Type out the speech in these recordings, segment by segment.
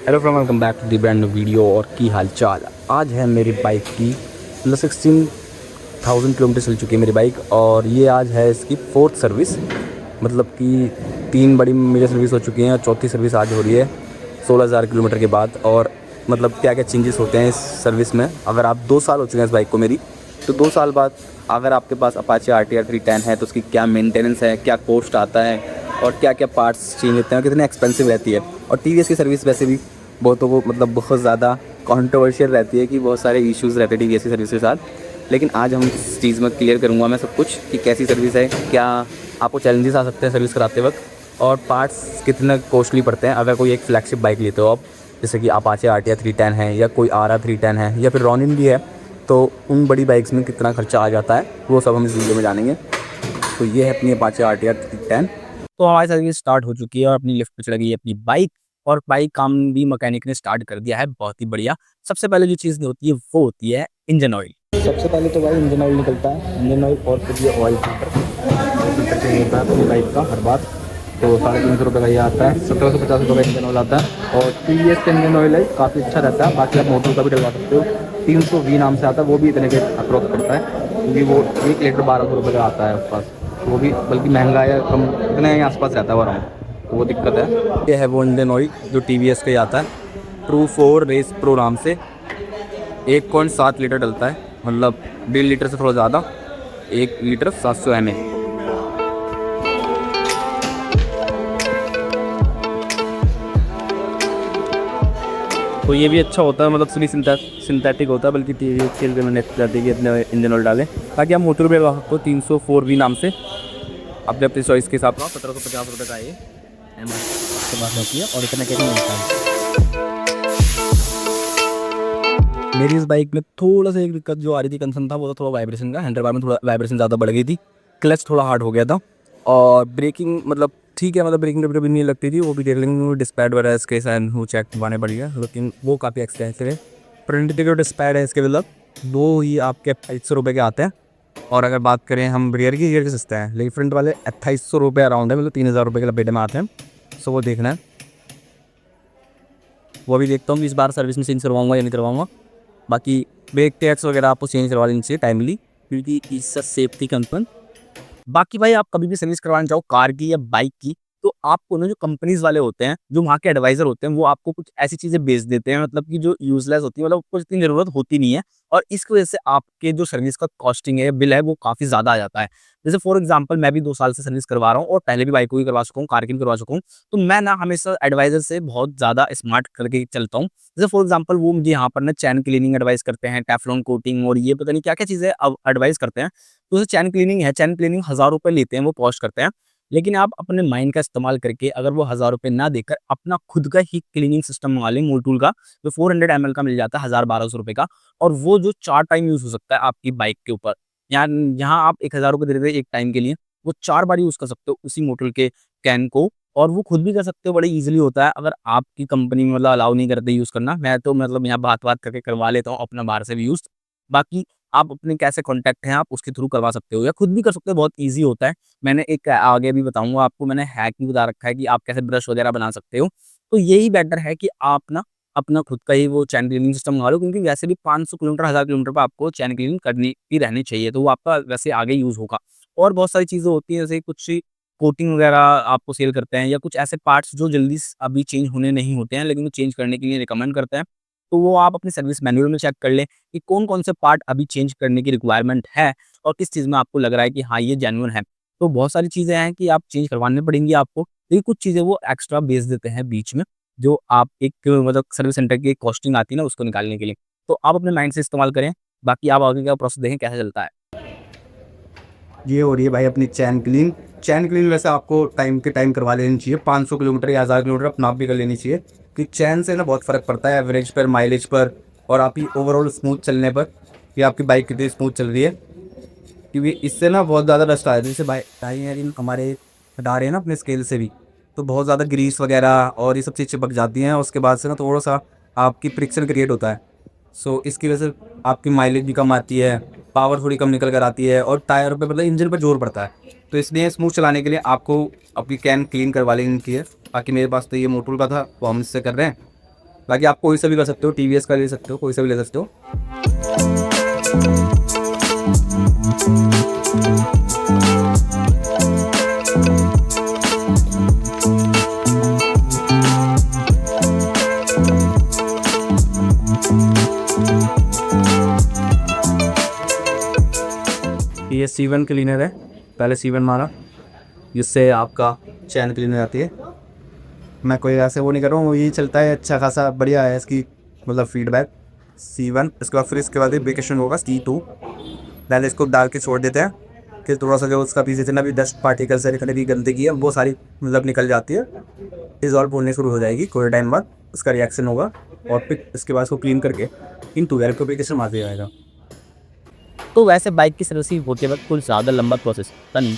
Hello friend, welcome back to the brand new video. और की हाल चाल। आज है मेरी बाइक की 16,000 किलोमीटर चल चुकी है मेरी बाइक, और ये आज है इसकी फोर्थ सर्विस। मतलब कि 3 बड़ी मेजर सर्विस हो चुकी हैं और चौथी सर्विस आज हो रही है 16,000 किलोमीटर के बाद। और मतलब क्या क्या चेंजेस होते हैं इस सर्विस में। अगर आप 2 साल हो चुके हैं इस बाइक को मेरी, तो 2 साल बाद अगर आपके पास अपाचे RTR 310 है तो उसकी क्या मेंटेनेंस है, क्या कॉस्ट आता है, और क्या क्या पार्ट्स चेंज होते हैं और कितनी एक्सपेंसिव रहती है। और TVS की सर्विस वैसे भी बहुतों को मतलब बहुत ज़्यादा कंट्रोवर्शियल रहती है कि बहुत सारे इश्यूज़ रहते हैं TVS की सर्विस के साथ। लेकिन आज हम इस चीज़ में क्लियर करूँगा मैं सब कुछ कि कैसी सर्विस है, क्या आपको चैलेंजेस आ सकते हैं सर्विस कराते वक्त, और पार्ट्स कितने कॉस्टली पड़ते हैं अगर कोई एक फ्लैगशिप बाइक लेते हो आप, जैसे कि अपाचे RTR 310 है या कोई RR 310 है या फिर रॉनिन भी है। तो उन बड़ी बाइक्स में कितना खर्चा आ जाता है वो सब हम इस वीडियो में जानेंगे। तो ये है अपनी अपाचे RTR 310। तो हमारी सर्विस स्टार्ट हो चुकी है और अपनी लिफ्ट पे चढ़ गई है अपनी बाइक, और बाइक काम भी मैकेनिक ने स्टार्ट कर दिया है। बहुत ही बढ़िया। सबसे पहले जो चीज़ होती है वो होती है इंजन ऑयल। सबसे पहले तो भाई इंजन ऑयल निकलता है, इंजन ऑयल और फिर ये ऑयल फिल्टर चेंज होता है अपनी बाइक का हर बार। तो 350 रुपये का ये आता है, 1750 रुपये का इंजन ऑयल आता है। और TVS का इंजन ऑयल है, काफ़ी अच्छा रहता है। बाकी आप मोटर का भी डलवा सकते हो, 320 नाम से आता है, वो भी इतने के अप्रोक्स पड़ता है, क्योंकि वो 1 लीटर 1200 रुपये का आता है आसपास। वो भी बल्कि महंगा है, कम इतने ही आसपास रहता है वो अराउंड, तो वो दिक्कत है। ये है वो इंडियन ऑयल जो TVS का ही आता है, ट्रू 4 रेस प्रो नाम से। 1.7 लीटर डलता है, मतलब 1.5 लीटर से थोड़ा ज़्यादा, 1 लीटर 700 ml। तो ये भी अच्छा होता है, मतलब फुली सिंथेटिक होता है, बल्कि TVS के लिए मैंने जाती है कि अपने इंजन ऑयल डालें ताकि आप मोटर पे लगा सकते हो। 304V नाम से अपने अपनी चॉइस के हिसाब से 1750 रुपये का ये MRP के बाद होती है, और इतना क्या मिलता है। मेरी इस बाइक में थोड़ा सा एक दिक्कत जो आ रही थी, कंसर्न था, वो था थोड़ा वाइब्रेशन का। हैंडल बार में थोड़ा वाइब्रेशन ज़्यादा बढ़ गई थी, क्लच थोड़ा हार्ड हो गया था, और ब्रेकिंग मतलब ठीक है, मतलब ब्रेकिंग भी नहीं लगती थी। वो भी देख लेंगे, डिस्पैड वगैरह इसके साथ वो चेक करवाने पड़ेगा, लेकिन वो काफ़ी एक्सपेंसिव है। फ्रंट के जो डिस्पैड है इसके मतलब वो ही आपके 2800 रुपये के आते हैं। और अगर बात करें हम रियर के सस्ते हैं, लेकिन फ्रंट वाले 2800 रुपये अराउंड है, मतलब 3000 रुपये के लपेटे में आते हैं। सो वो देखना है, वो भी देखता हूँ कि इस बार सर्विस में चेंज करवाऊंगा या नहीं करवाऊंगा। बाकी ब्रेक टैक्स वगैरह आपको चेंज करवा लेनी चाहिए टाइमली, क्योंकि इससे सेफ्टी कंसर्न। बाकी भाई आप कभी भी सर्विस करवाना चाहो कार की या बाइक की, तो आपको ना जो कंपनीज वाले होते हैं, जो वहाँ के एडवाइजर होते हैं, वो आपको कुछ ऐसी चीजें बेच देते हैं, मतलब कि जो यूजलेस होती है, मतलब उसको इतनी जरूरत होती नहीं है। और इसकी वजह से आपके जो सर्विस का कॉस्टिंग है, बिल है, वो काफी ज्यादा आ जाता है। जैसे फॉर एग्जाम्पल मैं भी 2 साल से सर्विस करवा रहा हूँ, और पहले भी बाइक को भी करवा चुका हूँ, कार की भी करवा चुका हूँ। तो मैं ना हमेशा एडवाइजर से बहुत ज्यादा स्मार्ट करके चलता हूँ। जैसे फॉर एग्जाम्पल वो मुझे यहाँ पर ना चैन क्लीनिंग एडवाइस करते हैं, टेफ्लॉन कोटिंग, और ये पता नहीं क्या क्या चीजें एडवाइस करते हैं। तो जैसे चैन क्लीनिंग है, चैन क्लीनिंग 1000 रुपये लेते हैं, वो कॉस्ट करते हैं। लेकिन आप अपने माइंड का इस्तेमाल करके अगर वो 1000 रुपये ना देकर अपना खुद का ही क्लीनिंग सिस्टम मंगा लें मोटूल का, जो 400 ml का मिल जाता है 1000-1200 रुपये का, और वो जो 4 टाइम यूज हो सकता है आपकी बाइक के ऊपर। यहाँ यहाँ आप 1000 रुपये दे देते एक टाइम के लिए, वो 4 बार यूज कर सकते हो उसी मोटूल के कैन को। और वो खुद भी कर सकते हो, बड़े इजीली होता है। अगर आपकी कंपनी में मतलब अलाउ नहीं करते यूज करना, मैं तो मतलब यहाँ बात बात करके करवा लेता हूँ अपना बाहर से भी यूज। बाकी आप अपने कैसे कॉन्टैक्ट हैं, आप उसके थ्रू करवा सकते हो या खुद भी कर सकते हो, बहुत ईज़ी होता है। मैंने एक आगे भी बताऊँगा आपको, मैंने हैक भी बता रखा है कि आप कैसे ब्रश वगैरह बना सकते हो। तो यही बेटर है कि आप ना अपना खुद का ही वो चैन क्लीनिंग सिस्टम मंगा लो, क्योंकि वैसे भी 500 किलोमीटर, 1000 किलोमीटर पे आपको चैन क्लीनिंग करनी ही रहनी चाहिए, तो वो आपका वैसे आगे यूज़ होगा। और बहुत सारी चीज़ें होती हैं, जैसे कुछ कोटिंग वगैरह आपको सेल करते हैं, या कुछ ऐसे पार्ट्स जो जल्दी अभी चेंज होने नहीं होते हैं, लेकिन वो चेंज करने के लिए रिकमेंड करते हैं। तो वो आप अपने सर्विस मैनुअल में चेक कर लें कि कौन-कौन से पार्ट अभी चेंज करने की रिक्वायरमेंट है, और किस चीज़ में आपको लग रहा है कि हाँ, ये जेन्युइन है। तो बहुत सारी चीज़ें हैं कि आप चेंज करवानी पड़ेंगी आपको, लेकिन कुछ चीज़ें वो एक्स्ट्रा बेच देते हैं बीच में, जो आप एक मतलब सर्विस सेंटर की कॉस्टिंग आती है ना, उसको निकालने के लिए। तो आप अपने माइंड से इस्तेमाल करें, बाकी आप आगे का प्रोसेस देखें कैसे चलता है। ये हो रही है भाई अपनी चैन क्लीन। चैन क्लीन वैसे आपको टाइम के टाइम करवा लेनी चाहिए, 500 किलोमीटर या 1000 किलोमीटर अपना आप भी कर लेनी चाहिए, कि चैन से ना बहुत फ़र्क पड़ता है एवरेज पर, माइलेज पर, और आपकी ओवरऑल स्मूथ चलने पर, कि आपकी बाइक कितनी स्मूथ चल रही है। क्योंकि इससे ना बहुत ज़्यादा डस्ट आ जाती है, जैसे भाई यार हमारे हटा रहे हैं ना अपने स्केल से भी, तो बहुत ज़्यादा ग्रीस वगैरह और ये सब चीज़ चिपक जाती हैं, और उसके बाद से ना थोड़ा सा आपकी फ्रिक्शन क्रिएट होता है। सो इसकी वजह से आपकी माइलेज भी कम आती है, पावर थोड़ी कम निकल कर आती है, और टायर पे मतलब इंजन पर जोर पड़ता है। तो इसलिए स्मूथ चलाने के लिए आपको अपनी कैन क्लीन करवा लेनी चाहिए। बाकी मेरे पास तो ये मोटूल का था, वो हम इससे कर रहे हैं। बाकी आप कोई सा भी कर सकते हो, TVS का ले सकते हो, कोई सा भी ले सकते हो। ये C1 क्लीनर है, पहले C1 मारा, जिससे आपका चैन क्लीन हो जाती है। मैं कोई ऐसे वो नहीं कर रहा हूँ, यही चलता है, अच्छा खासा बढ़िया है इसकी मतलब फीडबैक। C1, इसके बाद फिर इसके बाद वेकेशन होगा C2। पहले इसको डाल के छोड़ देते हैं, फिर थोड़ा सा जो उसका पीछे जितना भी डस्ट पार्टिकल्स है, जितनी भी गंदगी है वो सारी मतलब निकल जाती है, डिजॉल्व होने शुरू हो जाएगी। कोई टाइम बाद उसका रिएक्शन होगा और फिर इसके बाद उसको क्लीन करके इनटू वेरिफिकेशन मार दिया जाएगा। तो वैसे बाइक की सर्विसिंग होते वक्त कुछ ज़्यादा लंबा प्रोसेस होता नहीं।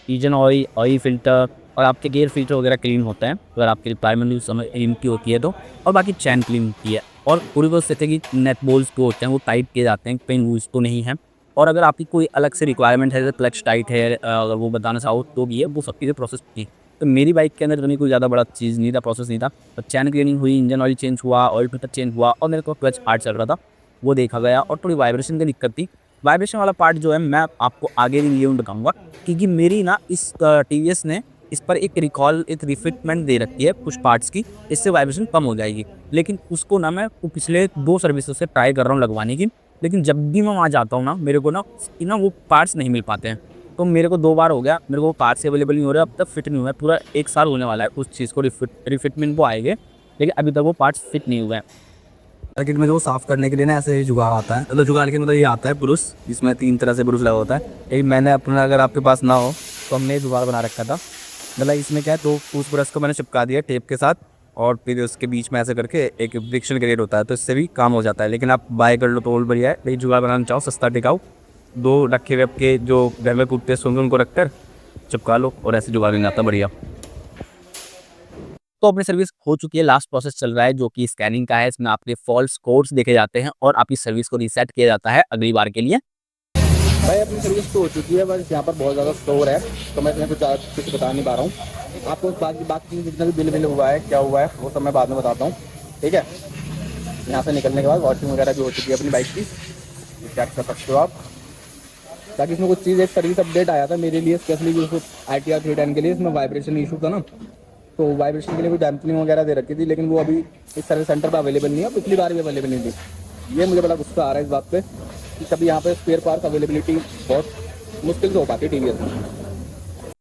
इंजन ऑयल, ऑयल फिल्टर और आपके गेयर फिल्टर वगैरह क्लीन होते हैं अगर आपकी रिक्वायरमेंट उस समय इनकी होती है तो। और बाकी चैन क्लीन होती है और पूरी वो से कि नेट बोल्ट जो होते हैं वो टाइट किए जाते हैं, कहीं लूज तो नहीं है। और अगर आपकी कोई अलग से रिक्वायरमेंट है, जैसे क्लच टाइट है, अगर वो बताना चाहो तो भी है, वो सब चीज़ें प्रोसेस होती है। तो मेरी बाइक के अंदर इतनी कोई ज़्यादा बड़ा चीज़ नहीं था, प्रोसेस नहीं था। तो चैन क्लीनिंग हुई, इंजन ऑयल चेंज हुआ, ऑयल फिल्टर चेंज हुआ और मेरे को क्लच हार्ड चल रहा था, वो देखा गया। और थोड़ी वाइब्रेशन की दिक्कत थी। वाइब्रेशन वाला पार्ट जो है मैं आपको आगे भी ये बताऊँगा, क्योंकि मेरी ना इस TVS ने इस पर एक रिकॉल, एक रिफिटमेंट दे रखी है कुछ पार्ट्स की, इससे वाइब्रेशन कम हो जाएगी। लेकिन उसको ना मैं पिछले 2 सर्विसों से ट्राई कर रहा हूँ लगवाने की, लेकिन जब भी मैं वहाँ जाता हूँ ना, मेरे को ना उसकी ना वो पार्ट्स नहीं मिल पाते हैं। तो मेरे को 2 बार हो गया, मेरे को वो पार्ट्स अवेलेबल नहीं हो रहे, अब तक फिट नहीं हुआ है। पूरा 1 साल होने वाला है उस चीज़ को रिफिटमेंट वो आएँगे, लेकिन अभी तक वो पार्ट्स फिट नहीं हुए हैं। पैकेट में जो साफ़ करने के लिए ना ऐसे जुगाड़ आता है, मतलब जुगाड़ के मतलब ये आता है ब्रुश, जिसमें 3 तरह से ब्रुश लगा होता है। एक मैंने अपना, अगर आपके पास ना हो तो हमने जुगाड़ बना रखा था। मतलब इसमें क्या है, तो उस ब्रश को मैंने चिपका दिया टेप के साथ और फिर उसके बीच में ऐसे करके एक फ्रिक्शन क्रिएट होता है, तो इससे भी काम हो जाता है। लेकिन आप बाय कर लो तो और बढ़िया है। लेकिन जुगाड़ बनाना चाहो सस्ता टिकाऊ, 2 रखे हुए आपके जो घर में टूथपेस्ट होंगे उनको रखकर चिपका लो और ऐसे जुगाड़ नहीं आता बढ़िया। तो अपनी सर्विस हो चुकी है, लास्ट प्रोसेस चल रहा है जो कि स्कैनिंग का है। इसमें आपके फॉल्स कोड्स देखे जाते हैं और आपकी सर्विस को रीसेट किया जाता है अगली बार के लिए। भाई अपनी सर्विस तो हो चुकी है, बस यहाँ पर बहुत ज़्यादा स्टोर है तो मैं इसमें कुछ बता नहीं पा रहा हूँ आपको। बाकी जितना भी बिल हुआ है, क्या हुआ है, वो सब मैं बाद में बताता हूँ, ठीक है। यहाँ से निकलने के बाद वॉशिंग वगैरह भी हो चुकी है अपनी बाइक की, चेक कर सकते हो आप। ताकि इसमें कुछ चीज़, एक सर्विस अपडेट आया था मेरे लिए स्पेशली, जो ITR 310 के लिए, इसमें वाइब्रेशन इशू था ना, तो वाइब्रेशन के लिए कोई डैम्पनिंग वगैरह दे रखी थी, लेकिन वो अभी इस सर्विस सेंटर पर अवेलेबल नहीं है, पिछली बार भी अवेलेबल नहीं थी। ये मुझे बड़ा गुस्सा आ रहा है इस बात पे कि कभी यहाँ पे स्पेयर पार्ट्स अवेलेबिलिटी बहुत मुश्किल से हो पाती है TVS में।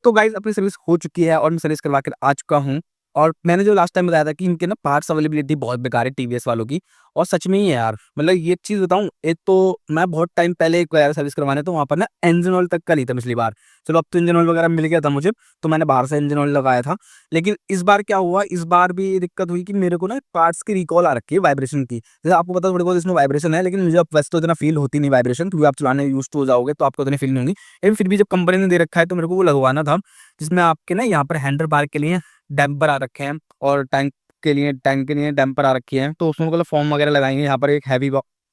तो गाइस अपनी सर्विस हो चुकी है और मैं सर्विस करवा कर आ चुका हूँ। और मैंने जो लास्ट टाइम बताया था कि इनके ना पार्ट्स अवेलेबिलिटी बहुत बेकार है TVS वालों की, और सच में ही है यार। मतलब ये चीज़ बताऊँ, एक तो मैं बहुत टाइम पहले एक बार सर्विस करवाने, तो वहाँ पर ना इंजन ऑयल तक का ली था पिछली बार। चलो अब तो इंजन ऑयल वगैरह मिल गया था मुझे, तो मैंने बाहर से इंजन ऑयल लगाया था। लेकिन इस बार क्या हुआ, इस बार भी ये दिक्कत हुई कि मेरे को ना पार्ट्स की रिकॉल आ रखी है वाइब्रेशन की। जैसे आपको पता थोड़ी बहुत इसमें वाइब्रेशन है, लेकिन मुझे अब वैसे तो इतना फील होती नहीं वाइब्रेशन, क्योंकि आप चलाने यूज टू हो जाओगे तो आपको इतनी फील नहीं होगी। लेकिन फिर भी जब कंपनी ने दे रखा है तो मेरे को वो लगवाना था, जिसमें आपके ना यहाँ पर हैंडल बार के लिए डैम्पर आ रखे हैं और टैंक के लिए डैम्पर आ रखी है। तो उसमें मतलब फॉर्म वगैरह लगाएंगे, यहाँ पर एक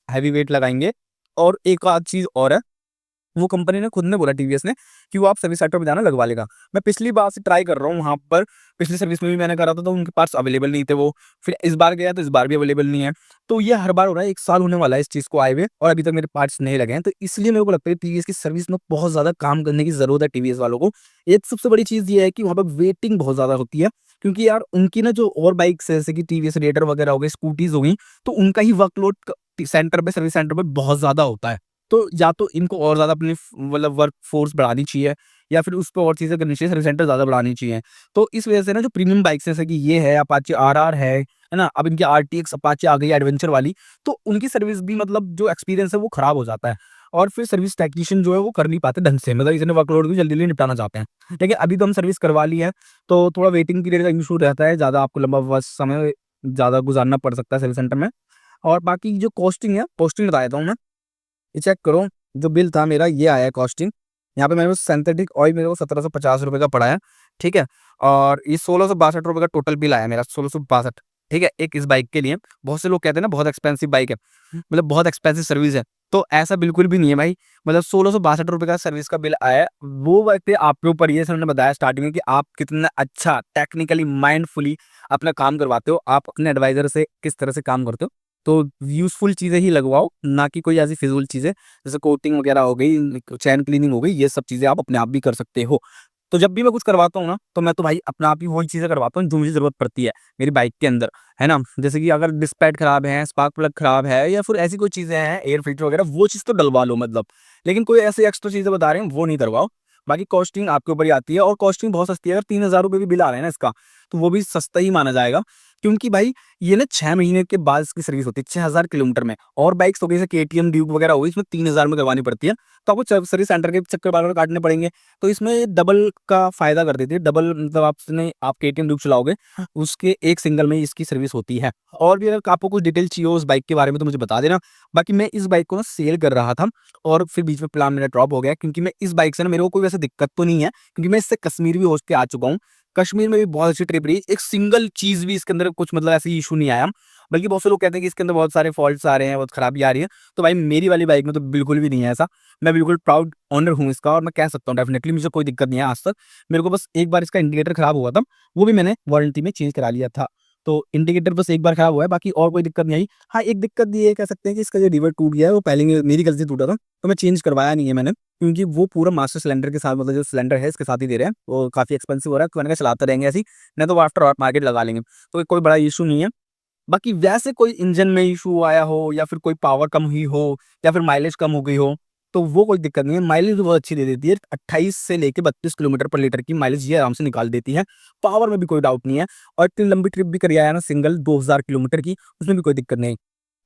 हैवी वेट लगाएंगे। और एक आध चीज़ और है, वो कंपनी ने खुद ने बोला TVS ने कि वो आप सर्विस सेंटर में जाना लगवा लेगा। मैं पिछली बार से ट्राई कर रहा हूँ वहाँ पर, पिछली सर्विस में भी मैंने करा था तो उनके पास अवेलेबल नहीं थे वो। फिर इस बार गया तो इस बार भी अवेलेबल नहीं है। तो ये हर बार हो रहा है, 1 साल होने वाला है इस चीज़ को आए हुए और अभी तक मेरे पार्ट्स नहीं लगे हैं। तो इसलिए मेरे को लगता है TVS की सर्विस में बहुत ज़्यादा काम करने की ज़रूरत है TVS वालों को। एक सबसे बड़ी चीज़ ये है कि वहाँ पर वेटिंग बहुत ज़्यादा होती है, क्योंकि यार उनकी ना जो और बाइक्स है, जैसे कि TVS रेडर वगैरह हो गई, स्कूटीज़ हो गई, तो उनका ही वर्कलोड सेंटर पे, सर्विस सेंटर पे बहुत ज़्यादा होता है। तो या तो इनको और ज़्यादा अपनी मतलब वर्क फोर्स बढ़ानी चाहिए, या फिर उस पे और चीज़ें करनी चाहिए, सर्विस सेंटर ज़्यादा बढ़ानी चाहिए। तो इस वजह से ना जो प्रीमियम बाइक्स जैसे कि ये है, अपाचे RR है ना? अब इनकी RTX अपाचे आ गई एडवेंचर वाली, तो उनकी सर्विस भी मतलब जो एक्सपीरियंस है वो खराब हो जाता है। और फिर सर्विस टेक्नीशियन जो है वो कर नहीं पाते ढंग से, मतलब इतने वर्कलोड को जल्दी-जल्दी निपटाना चाहते हैं। लेकिन अभी तो हम सर्विस करवा ली है, तो थोड़ा वेटिंग पीरियड का इश्यू रहता है, ज़्यादा आपको लंबा समय ज़्यादा गुज़ारना पड़ सकता है सर्विस सेंटर में। और बाकी जो कॉस्टिंग है, कॉस्टिंग बता देता हूँ मैं। ये चेक करो, जो बिल था मेरा ये आया है कॉस्टिंग। यहाँ पे मेरे को सिंथेटिक ऑयल मेरे को ₹1750 का पड़ा है, ठीक है? और ये ₹1662 का टोटल बिल आया मेरा, 1662, ठीक है? एक इस बाइक के लिए। बहुत से लोग कहते हैं ना बहुत एक्सपेंसिव बाइक है, मतलब बहुत एक्सपेंसिव सर्विस है। तो ऐसा बिल्कुल भी नहीं है भाई। मतलब 1662 रुपए का सर्विस का बिल आया है। वो वक्त आपके ऊपर ये सर ने बताया स्टार्टिंग में कि आप कितना अच्छा टेक्निकली माइंडफुली अपना काम करवाते हो, आप अपने एडवाइजर से किस तरह से काम करते हो। तो यूज़फुल चीज़ें ही लगवाओ, ना कि कोई ऐसी फिज़ूल चीज़ें, जैसे कोटिंग वगैरह हो गई, चैन क्लीनिंग हो गई, ये सब चीज़ें आप अपने आप भी कर सकते हो। तो जब भी मैं कुछ करवाता हूँ ना, तो मैं तो भाई अपने आप ही वही चीज़ें करवाता हूँ जो मुझे ज़रूरत पड़ती है मेरी बाइक के अंदर, है ना? जैसे कि अगर डिस्क पैड खराब है, स्पार्क प्लग खराब है या फिर ऐसी कोई चीज़ें हैं, एयर फिल्टर वगैरह, वो चीज़ तो डलवा लो मतलब। लेकिन कोई ऐसी एक्स्ट्रा चीज़ें बता रहे हैं, वो नहीं डलवाओ। बाकी कॉस्टिंग आपके ऊपर ही आती है और कॉस्टिंग बहुत सस्ती है। अगर 3000 रुपए भी बिल आ रहे हैं ना इसका, तो वो भी सस्ता ही माना जाएगा। क्योंकि भाई ये ना 6 महीने के बाद इसकी सर्विस होती है, 6000 किलोमीटर में। और बाइक्स हो गई जैसे केटीएम, ड्यूक वगैरह हो गई, इसमें 3000 में करवानी पड़ती है। तो आपको सर्विस सेंटर के चक्कर बार-बार काटने पड़ेंगे। तो इसमें डबल का फ़ायदा कर देती है। डबल मतलब आप केटीएम ड्यूक चलाओगे, उसके एक सिंगल में इसकी सर्विस होती है। और भी अगर आपको कुछ डिटेल चाहिए हो उस बाइक के बारे में तो मुझे बता देना। बाकी मैं इस बाइक को ना सेल कर रहा था और फिर बीच में प्लान मेरा ड्रॉप हो गया, क्योंकि मैं इस बाइक से ना मेरे को कोई वैसे दिक्कत तो नहीं है, क्योंकि मैं इससे कश्मीर भी होके के आ चुका हूँ। कश्मीर में भी बहुत अच्छी ट्रिप रही। एक सिंगल चीज़ भी इसके अंदर कुछ मतलब ऐसी इश्यू नहीं आया। बल्कि बहुत से लोग कहते हैं कि इसके अंदर बहुत सारे फॉल्ट्स आ रहे हैं, बहुत खराबी आ रही है। तो भाई मेरी वाली बाइक में तो बिल्कुल भी नहीं है ऐसा। मैं बिल्कुल प्राउड ओनर हूँ इसका और मैं कह सकता हूँ डेफिनिटली मुझे कोई दिक्कत नहीं है आज तक। मेरे को बस एक बार इसका इंडिकेटर खराब हुआ था, वो भी मैंने वारंटी में चेंज करा लिया था। तो इंडिकेटर बस एक बार खराब हुआ है, बाकी और कोई दिक्कत नहीं आई। हाँ, एक दिक्कत ये कह सकते हैं कि इसका जो लीवर टूट गया है, वो पहले मेरी गलती से टूटा था, तो मैं चेंज करवाया नहीं है मैंने। क्योंकि वो पूरा मास्टर सिलेंडर के साथ, मतलब जो सिलेंडर है इसके साथ ही दे रहे हैं, वो काफ़ी एक्सपेंसिव हो रहा है, तो मैंने कहा चलाते रहेंगे ऐसे ही, नहीं तो वो आफ्टर मार्केट लगा लेंगे। तो कोई बड़ा इश्यू नहीं है। बाकी वैसे कोई इंजन में इश्यू आया हो या फिर कोई पावर कम हुई हो या फिर माइलेज कम हो गई हो, तो वो कोई दिक्कत नहीं है। माइलेज भी बहुत अच्छी दे देती है। 28 से लेके 32 किलोमीटर पर लीटर की माइलेज ये आराम से निकाल देती है। पावर में भी कोई डाउट नहीं है और इतनी लंबी ट्रिप भी करी है ना सिंगल 2000 किलोमीटर की, उसमें भी कोई दिक्कत नहीं।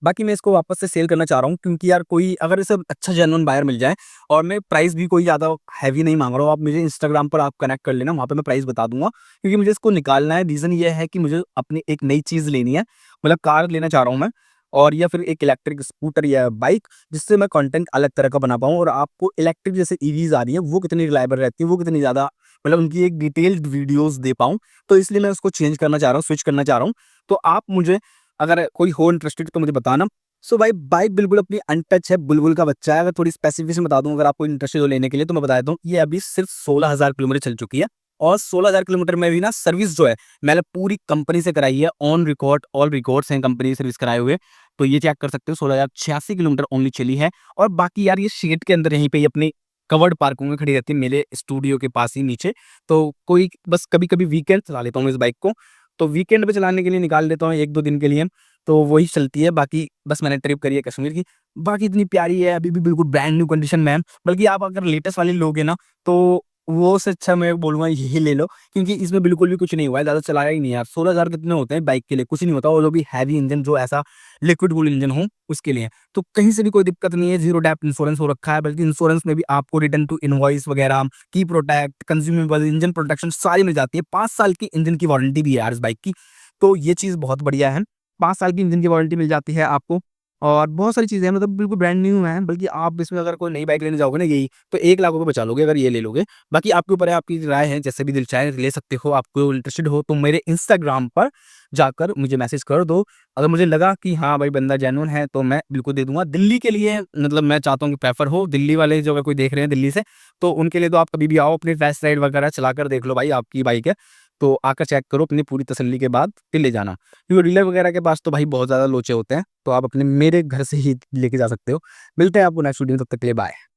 बाकी मैं इसको वापस से सेल करना चाह रहा हूँ, क्योंकि यार कोई अगर इसे अच्छा जेन्युइन बायर मिल जाए और मैं प्राइस भी कोई ज़्यादा हैवी नहीं माँग रहा हूँ। आप मुझे इंस्टाग्राम पर आप कनेक्ट कर लेना, वहाँ पे मैं प्राइस बता दूँगा, क्योंकि मुझे इसको निकालना है। रीज़न ये है कि मुझे अपनी एक नई चीज़ लेनी है, मतलब कार लेना चाह रहा हूँ मैं, और या फिर एक इलेक्ट्रिक स्कूटर या बाइक, जिससे मैं कंटेंट अलग तरह का बना पाऊँ और आपको इलेक्ट्रिक जैसे ईवीज़ आ रही है, वो कितनी रिलायबल रहती है, वो कितनी ज़्यादा, मतलब उनकी एक डिटेल्ड वीडियोज़ दे पाऊँ। तो इसलिए मैं उसको चेंज करना चाह रहा हूँ, स्विच करना चाह रहा हूँ। तो आप मुझे, अगर कोई हो इंटरेस्टेड तो मुझे बताना। सो भाई बाइक बिल्कुल अपनी अनटच है, बुलबुल का बच्चा है। अगर थोड़ी स्पेसिफिकेशन बता दूँ, अगर आपको इंटरेस्टेड हो लेने के लिए, तो मैं बता देता हूँ, ये अभी सिर्फ 16,000 किलोमीटर चल चुकी है। और 16,000 किलोमीटर में भी ना सर्विस जो है मैंने पूरी कंपनी से कराई है, ऑन रिकॉर्ड, ऑल रिकॉर्ड्स हैं कंपनी सर्विस कराए हुए। तो ये चेक कर सकते हो, 16,086 किलोमीटर ओनली चली है। और बाकी यार ये शेड के अंदर यहीं पे ही अपनी कवर्ड पार्किंग में खड़ी रहती है, मेरे स्टूडियो के पास ही नीचे। तो कोई बस कभी-कभी वीकेंड चला लेता हूँ इस बाइक को। तो वीकेंड पे चलाने के लिए निकाल लेता हूँ 1-2 दिन के लिए, तो वही चलती है। बाकी बस मैंने ट्रिप करी है कश्मीर की। बाकी इतनी प्यारी है, अभी भी बिल्कुल ब्रांड न्यू कंडीशन में है। बल्कि आप अगर लेटेस्ट वाली लोगे ना, तो वो से अच्छा मैं बोलूँगा यही ले लो, क्योंकि इसमें बिल्कुल भी कुछ नहीं हुआ है, ज़्यादा चलाया ही नहीं है यार। 16,000 कितने होते हैं बाइक के लिए, कुछ नहीं होता, और जो भी हैवी इंजन, जो ऐसा लिक्विड कूल्ड इंजन हो, उसके लिए। तो कहीं से भी कोई दिक्कत नहीं है, ज़ीरो डेप्थ इंश्योरेंस हो रखा है, बल्कि इंश्योरेंस में भी आपको रिटर्न टू इनवॉइस वगैरह, की प्रोटेक्ट, कंज्यूमेबल, इंजन प्रोटेक्शन सारी मिल जाती है। 5 साल की इंजन की वारंटी भी है यार इस बाइक की, तो ये चीज़ बहुत बढ़िया है। 5 साल की इंजन की वारंटी मिल जाती है आपको, और बहुत सारी चीज़ें हैं, मतलब बिल्कुल ब्रांड न्यू है। बल्कि आप इसमें अगर कोई नई बाइक लेने जाओगे ना यही, तो 1 लाख रुपए बचा लोगे अगर ये ले लोगे। बाकी आपके ऊपर है, आपकी राय है, जैसे भी दिल चाहे ले सकते हो। आपको इंटरेस्टेड हो तो मेरे इंस्टाग्राम पर जाकर मुझे मैसेज कर दो। अगर मुझे लगा कि हाँ भाई बंदा जेन्युइन है, तो मैं बिल्कुल दे दूँगा। दिल्ली के लिए मतलब मैं चाहता हूँ कि प्रेफर हो, दिल्ली वाले जो अगर कोई देख रहे हैं दिल्ली से, तो उनके लिए तो आप कभी भी आओ, अपनी टेस्ट राइड वगैरह चलाकर देख लो भाई, आपकी बाइक है। तो आकर चेक करो अपनी पूरी तसल्ली के बाद फिर ले जाना। क्योंकि डीलर वगैरह के पास तो भाई बहुत ज़्यादा लोचे होते हैं, तो आप अपने मेरे घर से ही लेके जा सकते हो। मिलते हैं आपको नेक्स्ट वीडियो में, तब तक के लिए बाय।